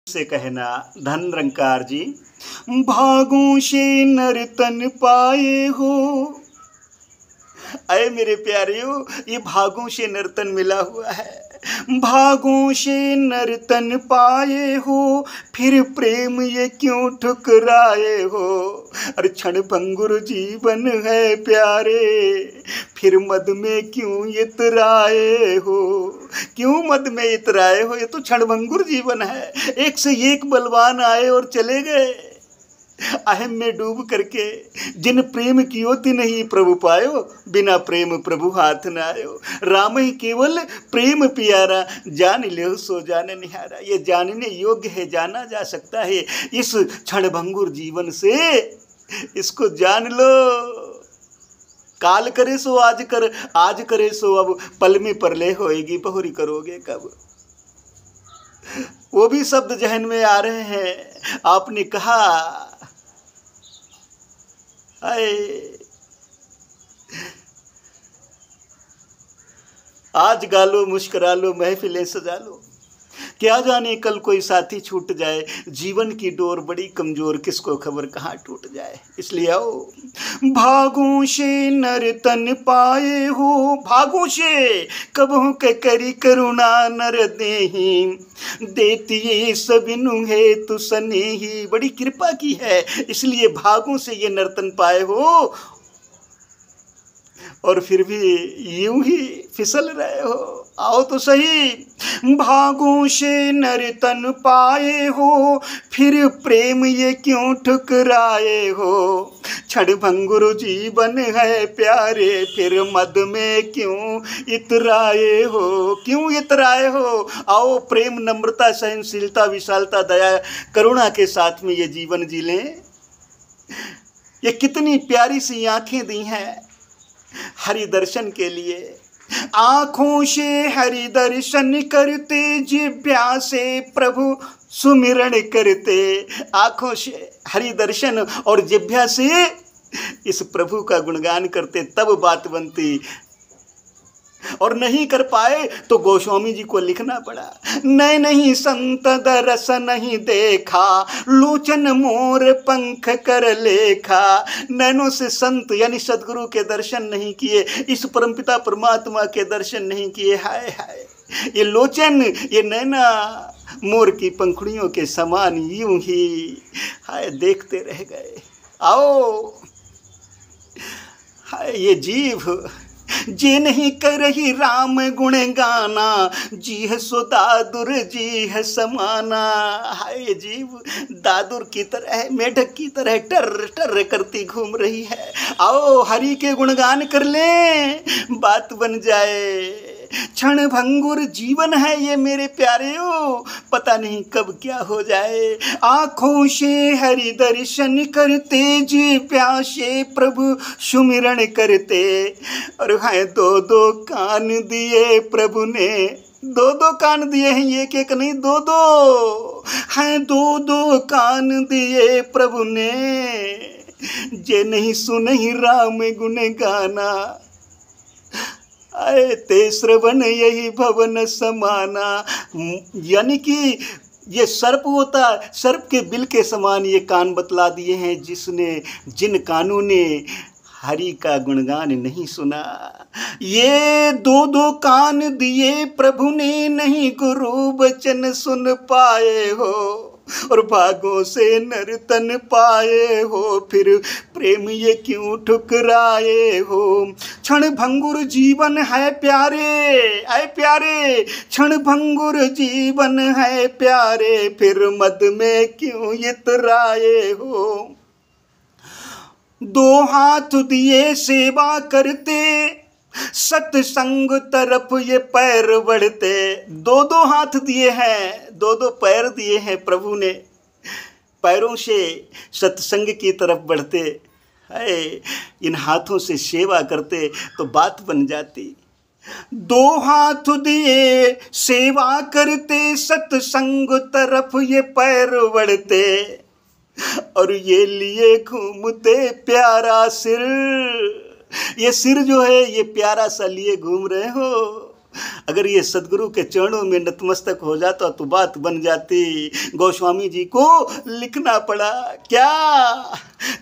से कहना धन निरंकार जी, भागों से नर्तन पाए हो। अरे मेरे प्यारियों, ये भागों से नर्तन मिला हुआ है। भागों से नर्तन पाए हो, फिर प्रेम ये क्यों ठुकराए हो। अरे क्षण भंगुर जीवन है प्यारे, फिर मद में क्यों इतराए हो। क्यों मद में इतराए हो, ये तो क्षण भंगुर जीवन है। एक से एक बलवान आए और चले गए। अहम में डूब करके जिन प्रेम कियो तिन ही प्रभु पायो, बिना प्रेम प्रभु हाथ न आयो। राम ही केवल प्रेम प्यारा, जान लो सो जान निहारा। ये जानने योग्य है, जाना जा सकता है इस क्षण भंगुर जीवन से। इसको जान लो। काल करे सो आज कर, आज करे सो अब, पल में परले होएगी बहुरी करोगे कब। वो भी शब्द जहन में आ रहे हैं। आपने कहा आज गा लो, मुस्कुरा लो, महफिलें सजा लो, क्या जाने कल कोई साथी छूट जाए। जीवन की डोर बड़ी कमजोर, किसको खबर कहाँ टूट जाए। इसलिए आओ, भागों से नर्तन पाए हो। भागों से कबहू के करी करुणा नर देही, देती सबिनु है तु सनेही। बड़ी कृपा की है, इसलिए भागों से ये नर्तन पाए हो, और फिर भी यूं ही फिसल रहे हो। आओ तो सही। भागों से नर्तन पाए हो, फिर प्रेम ये क्यों ठुकराए हो। क्षण भंगुर जीवन है प्यारे, फिर मद में क्यों इतराए हो। क्यों इतराए हो। आओ प्रेम, नम्रता, सहनशीलता, विशालता, दया, करुणा के साथ में ये जीवन जी लें। ये कितनी प्यारी सी आंखें दी हैं हरि दर्शन के लिए। आँखों से हरि दर्शन करते, जिह्वा से प्रभु सुमिरण करते। आँखों से हरि दर्शन और जिह्वा से इस प्रभु का गुणगान करते, तब बात बनती। और नहीं कर पाए तो गोस्वामी जी को लिखना पड़ा। नैन नहीं संत दरस नहीं देखा, लोचन मोर पंख कर लेखा। नैनों से संत यानी सदगुरु के दर्शन नहीं किए, इस परमपिता परमात्मा के दर्शन नहीं किए। हाय हाय, ये लोचन, ये नैना मोर की पंखुड़ियों के समान यूं ही हाय देखते रह गए। आओ हाय, ये जीव जे नहीं कर रही राम गुण गाना, जी है सो दादुर जी है समाना। हाय जीव दादुर की तरह, मेढक की तरह टर टर करती घूम रही है। आओ हरि के गुणगान कर लें, बात बन जाए। क्षण भंगुर जीवन है ये मेरे प्यारेओ, पता नहीं कब क्या हो जाए। आँखों से हरि दर्शन करते, जी प्यासे प्रभु सुमिरण करते। और हाँ, दो दो कान दिए प्रभु ने, दो दो कान दिए हैं, एक एक नहीं दो दो हैं। दो दो कान दिए प्रभु ने, जे नहीं सुनहि राम गुण गाना। आए ते श्रवण यही भवन समाना। यानी कि ये सर्प होता, सर्प के बिल के समान ये कान बतला दिए हैं, जिन कानों ने हरि का गुणगान नहीं सुना। ये दो दो कान दिए प्रभु ने, नहीं गुरु वचन सुन पाए हो। और भागों से नर्तन पाए हो, फिर प्रेम ये क्यों ठुकराए हो। क्षण भंगुर जीवन है प्यारे, ऐ प्यारे, क्षण भंगुर जीवन है प्यारे, फिर मद में क्यों इतराए हो। दो हाथ दिए सेवा करते, सत्संग तरफ ये पैर बढ़ते। दो दो हाथ दिए हैं, दो दो पैर दिए हैं प्रभु ने, पैरों से सत्संग की तरफ बढ़ते। है इन हाथों से सेवा करते तो बात बन जाती। दो हाथ दिए सेवा करते, सत्संग तरफ ये पैर बढ़ते। और ये लिए घूमते प्यारा सिर, ये सिर जो है ये प्यारा सा लिए घूम रहे हो। अगर ये सदगुरु के चरणों में नतमस्तक हो जाता तो बात बन जाती। गोस्वामी जी को लिखना पड़ा क्या,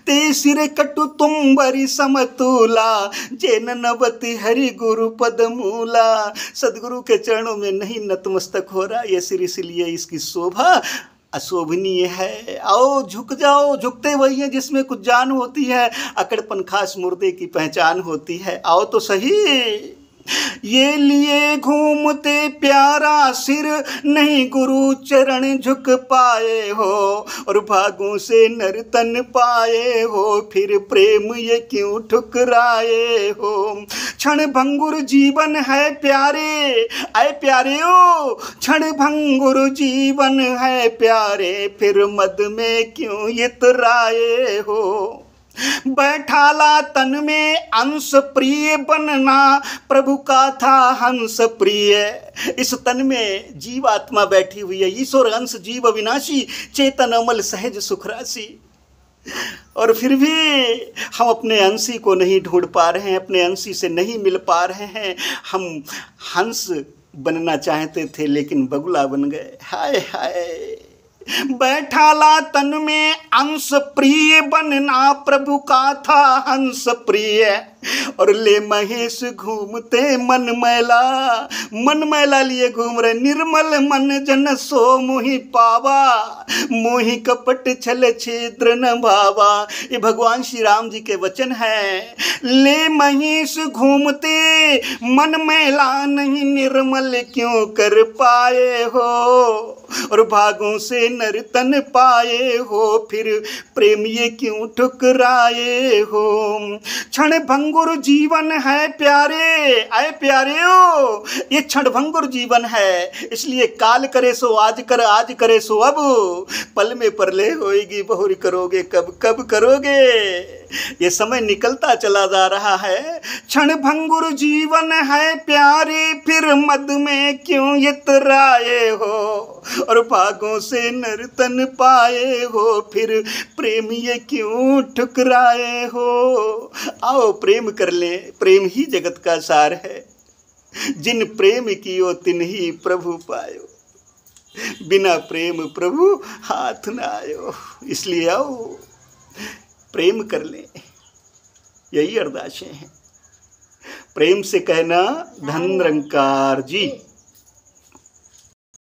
ते सिरे कटु तुम बरी समतूला, जेन नवति हरि गुरु पद मूला। सदगुरु के चरणों में नहीं नतमस्तक हो रहा ये सिर, इसलिए इसकी शोभा अशोभनीय है। आओ झुक जाओ, झुकते वही हैं जिसमें कुछ जान होती है, अकड़पन खास मुर्दे की पहचान होती है। आओ तो सही। ये लिए घूमते प्यारा सिर, नहीं गुरु चरण झुक पाए हो, और भागों से नर्तन पाए हो, फिर प्रेम ये क्यों ठुकराए हो। क्षण भंगुर जीवन है प्यारे, आए प्यारे ओ, क्षण भंगुर जीवन है प्यारे, फिर मद में क्यों इतराए हो। बैठाला तन में अंश प्रिय बनना, प्रभु का था हंस प्रिय। इस तन में जीवात्मा बैठी हुई है, ईश्वर अंश जीव अविनाशी, चेतन अमल सहज सुखराशि। और फिर भी हम अपने अंशी को नहीं ढूंढ पा रहे हैं, अपने अंशी से नहीं मिल पा रहे हैं। हम हंस बनना चाहते थे लेकिन बगुला बन गए। हाय हाय। बैठाला तन में अंश प्रिय बनना, प्रभु का था हंस प्रिय। और ले महेश घूमते मन मैला लिए घूम रहे, निर्मल मन जन सो मोहि पावा, मोहि कपट छल छिद्र न भावा। ये भगवान श्री राम जी के वचन है। ले महेश घूमते मन मैला, नहीं निर्मल क्यों कर पाए हो, और भागों से नर्तन पाए हो, फिर प्रेम ये क्यों ठुकराए हो। क्षण भंगुर जीवन है प्यारे, आए प्यारे ओ, ये क्षण भंगुर जीवन है, इसलिए काल करे सो आज कर, आज करे सो अब, पल में परले होएगी बहुरी करोगे कब, कब करोगे। ये समय निकलता चला जा रहा है। क्षण भंगुर जीवन है प्यारे, फिर मद में क्यों इतराए हो, और भागों से नर्तन पाए हो, फिर प्रेम ये क्यों ठुकराए हो। आओ प्रेम कर ले, प्रेम ही जगत का सार है। जिन प्रेम कियो तिन ही प्रभु पायो, बिना प्रेम प्रभु हाथ न आयो। इसलिए आओ प्रेम कर ले, यही अरदासें हैं। प्रेम से कहना धन निरंकार जी।